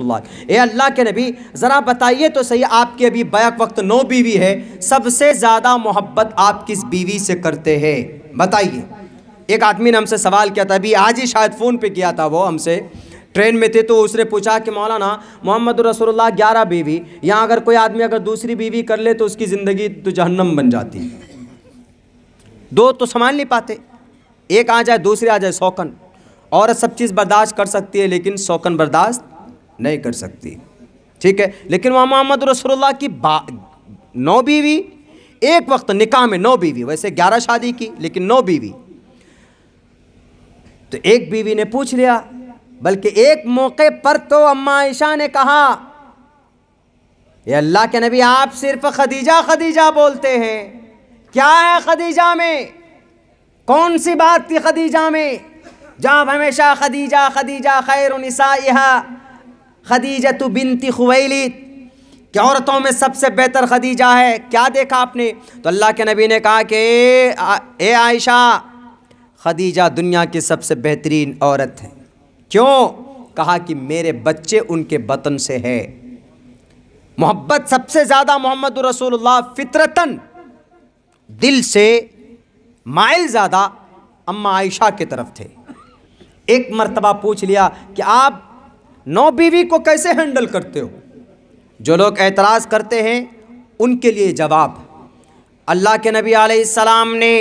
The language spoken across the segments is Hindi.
ए अल्लाह के नबी ज़रा बताइए तो सही, आपकी अभी बैक वक्त 9 बीवी है, सबसे ज़्यादा मोहब्बत आप किस बीवी से करते हैं? बताइए। एक आदमी ने हमसे सवाल किया था, अभी आज ही शायद फ़ोन पे किया था, वो हमसे ट्रेन में थे, तो उसने पूछा कि मौलाना मोहम्मद रसूलुल्लाह 11 बीवी, यहाँ अगर कोई आदमी अगर दूसरी बीवी कर ले तो उसकी ज़िंदगी तो जहन्नम बन जाती है। 2 तो संभाल नहीं पाते, एक आ जाए दूसरी आ जाए शौकन। औरत सब चीज़ बर्दाश्त कर सकती है लेकिन शौकन बर्दाश्त नहीं कर सकती, ठीक है। लेकिन वहाँ मोहम्मद रसूलुल्लाह की 9 बीवी, एक वक्त निकाह में 9 बीवी, वैसे 11 शादी की लेकिन 9 बीवी। तो एक बीवी ने पूछ लिया, बल्कि एक मौके पर तो अम्मा आयशा ने कहा, ये अल्लाह के नबी आप सिर्फ खदीजा खदीजा बोलते हैं, क्या है खदीजा में? कौन सी बात थी खदीजा में जब हमेशा खदीजा खदीजा खैरु निसाइहा खदीजतु बिन्ती खुवैलिद, क्या औरतों में सबसे बेहतर खदीजा है? क्या देखा आपने? तो अल्लाह के नबी ने कहा कि ए आयशा, खदीजा दुनिया की सबसे बेहतरीन औरत है। क्यों? कहा कि मेरे बच्चे उनके बतन से है। मोहब्बत सबसे ज़्यादा मोहम्मद रसूलुल्लाह फितरतन दिल से माइल ज़्यादा अम्मा आयशा की तरफ थे। एक मर्तबा पूछ लिया कि आप 9 बीवी को कैसे हैंडल करते हो? जो लोग एतराज़ करते हैं उनके लिए जवाब, अल्लाह के नबी अलैहिस्सलाम ने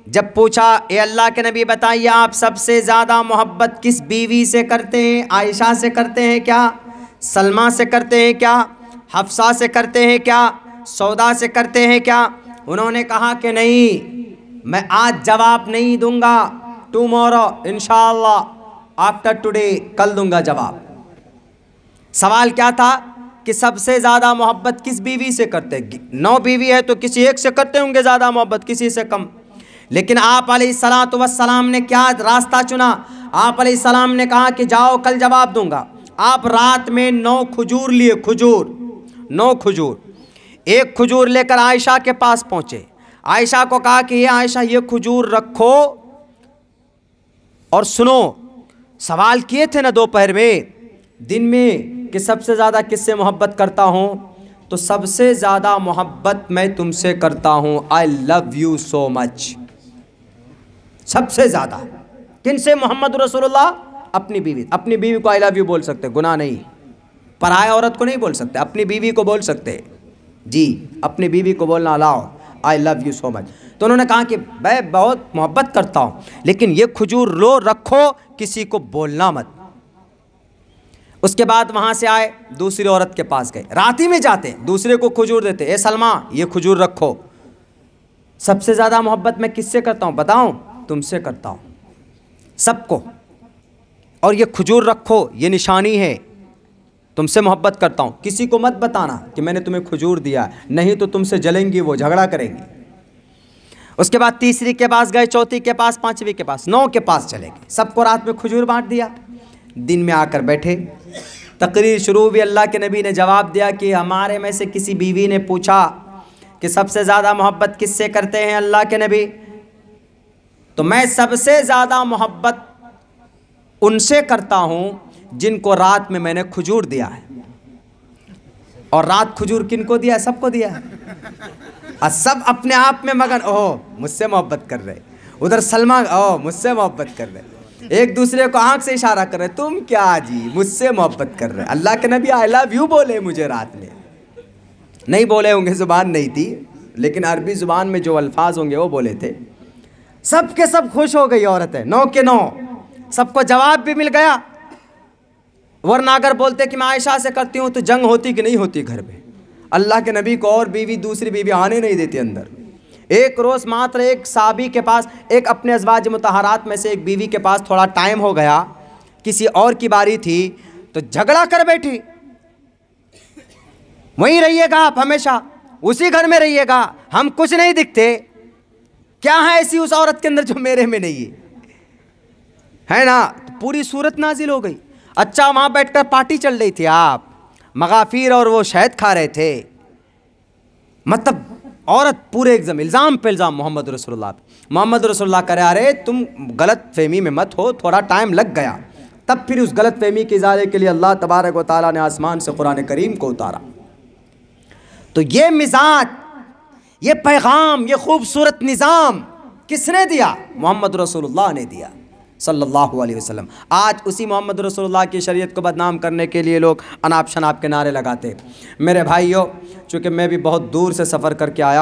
जब पूछा, ए अल्लाह के नबी बताइए आप सबसे ज़्यादा मोहब्बत किस बीवी से करते हैं? आयशा से करते हैं क्या? सलमा से करते हैं क्या? हफ्सा से करते हैं क्या? सौदा से करते हैं क्या? उन्होंने कहा कि नहीं, मैं आज जवाब नहीं दूंगा, टुमारो इंशाअल्लाह, आफ्टर टुडे, कल दूंगा जवाब। सवाल क्या था कि सबसे ज़्यादा मोहब्बत किस बीवी से करते हैं? 9 बीवी है तो किसी एक से करते होंगे ज़्यादा मोहब्बत, किसी से कम। लेकिन आप अलैहिस्सलातु वस्सलाम ने क्या रास्ता चुना? आप अलैहिस्सलाम ने कहा कि जाओ कल जवाब दूंगा। आप रात में 9 खजूर लिए, खजूर, 9 खजूर, एक खजूर लेकर आयशा के पास पहुँचे। आयशा को कहा कि ये आयशा, ये खजूर रखो और सुनो। सवाल किए थे ना दोपहर में, दिन में, कि सबसे ज़्यादा किससे मोहब्बत करता हूँ? तो सबसे ज़्यादा मोहब्बत मैं तुमसे करता हूँ, I love you so much. सबसे ज़्यादा किनसे? मोहम्मद रसूलुल्लाह अपनी बीवी। अपनी बीवी को आई लव यू बोल सकते, गुनाह नहीं। पराय औरत को नहीं बोल सकते, अपनी बीवी को बोल सकते जी, अपनी बीवी को बोलना allow, I love you so much. तो उन्होंने कहा कि मैं बहुत मोहब्बत करता हूँ, लेकिन ये खजूर लो, रखो, किसी को बोलना मत। उसके बाद वहाँ से आए, दूसरी औरत के पास गए, रात ही में जाते दूसरे को खजूर देते, ए सलमा ये खजूर रखो। सबसे ज़्यादा मोहब्बत मैं किससे करता हूँ बताऊँ? तुमसे करता हूँ, सबको। और ये खजूर रखो, ये निशानी है, तुमसे मोहब्बत करता हूँ। किसी को मत बताना कि मैंने तुम्हें खजूर दिया, नहीं तो तुमसे जलेंगी, वो झगड़ा करेंगी। उसके बाद तीसरी के पास गए, चौथी के पास, 5वीं के पास, 9 के पास चले गए। सबको रात में खजूर बांट दिया। दिन में आकर बैठे, तकरीर शुरू हुई। अल्लाह के नबी ने जवाब दिया कि हमारे में से किसी बीवी ने पूछा कि सबसे ज़्यादा मोहब्बत किससे करते हैं अल्लाह के नबी? तो मैं सबसे ज़्यादा मोहब्बत उनसे करता हूँ जिनको रात में मैंने खजूर दिया है। और रात खजूर किनको दिया है? सबको दिया है। और सब अपने आप में मगन, ओह मुझसे मोहब्बत कर रहे, उधर सलमा, ओह मुझसे मोहब्बत कर रहे, एक दूसरे को आंख से इशारा कर रहे, तुम क्या जी मुझसे मोहब्बत कर रहे। अल्लाह के नबी आई लव यू बोले मुझे रात में, नहीं बोले होंगे, ज़ुबान नहीं थी, लेकिन अरबी ज़ुबान में जो अल्फाज होंगे वो बोले थे। सब के सब खुश हो गई औरतें, 9 के 9, सबको जवाब भी मिल गया। वरना अगर बोलते कि मैं आयशा से करती हूँ तो जंग होती कि नहीं होती घर में। अल्लाह के नबी को और बीवी, दूसरी बीवी आने नहीं देती अंदर। एक रोज़ मात्र एक साहबी के पास, एक अपने अज़वाज मुतहरात में से एक बीवी के पास थोड़ा टाइम हो गया, किसी और की बारी थी, तो झगड़ा कर बैठी। वहीं रहिएगा आप, हमेशा उसी घर में रहिएगा, हम कुछ नहीं दिखते। क्या है ऐसी उस औरत के अंदर जो मेरे में नहीं है ना? तो पूरी सूरत नाजिल हो गई। अच्छा, वहाँ बैठकर पार्टी चल रही थी, आप मगाफिर और वो शहद खा रहे थे। मतलब औरत पूरे एकदम इल्ज़ाम पे इल्ज़ाम मोहम्मद रसूलुल्लाह। मोहम्मद रसूलुल्लाह करे, अरे तुम गलत फहमी में मत हो, थोड़ा टाइम लग गया। तब फिर उस गलत फहमी के इजाले के लिए अल्लाह तबारक व तआला ने आसमान से कुरान करीम को उतारा। तो ये मिजाज, ये पैगाम, ये खूबसूरत निज़ाम किसने दिया? मोहम्मद रसूलुल्लाह ने दिया सल्लल्लाहु अलैहि वसल्लम। आज उसी मोहम्मद रसूलुल्लाह की शरीयत को बदनाम करने के लिए लोग अनाप शनाप के नारे लगाते। मेरे भाइयों, चूँकि मैं भी बहुत दूर से सफ़र करके आया